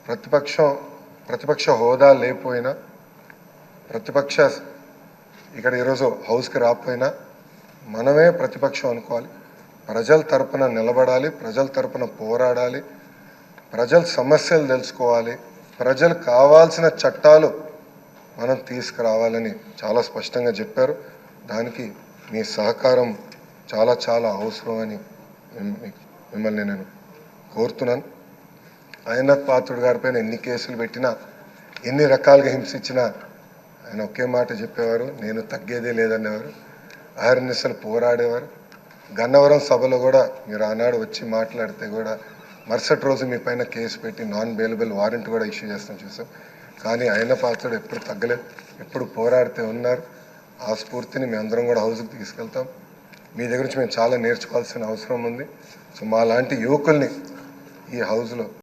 ప్రతిపక్ష హోదా లేకపోయినా ప్రతిపక్ష ఇక్కడ ఈరోజు హౌస్కి రాకపోయినా మనమే ప్రతిపక్షం అనుకోవాలి. ప్రజల తరపున నిలబడాలి, ప్రజల తరపున పోరాడాలి, ప్రజల సమస్యలు తెలుసుకోవాలి, ప్రజలకు కావాల్సిన చట్టాలు మనం తీసుకురావాలని చాలా స్పష్టంగా చెప్పారు. దానికి మీ సహకారం చాలా చాలా అవసరం అని మిమ్మల్ని నేను కోరుతున్నాను. అయ్యనాథ్ పాత్రుడు గారిపైన ఎన్ని కేసులు పెట్టినా, ఎన్ని రకాలుగా హింసించినా ఆయన ఒకే మాట చెప్పేవారు, నేను తగ్గేదే లేదనేవారు. అహర్నిశలు పోరాడేవారు. గన్నవరం సభలో కూడా మీరు ఆనాడు వచ్చి మాట్లాడితే కూడా మరుసటి రోజు మీ పైన కేసు పెట్టి నాన్ బెయిలబుల్ వారెంట్ కూడా ఇష్యూ చేస్తాం చూసాం. కానీ అయ్యన్న పాత్రుడు ఎప్పుడు తగ్గలేదు, ఎప్పుడు పోరాడితే ఉన్నారు. ఆ స్ఫూర్తిని మేము అందరం కూడా హౌస్కి తీసుకెళ్తాం. మీ దగ్గర నుంచి మేము చాలా నేర్చుకోవాల్సిన అవసరం ఉంది. సో మా లాంటి యువకుల్ని ఈ హౌస్లో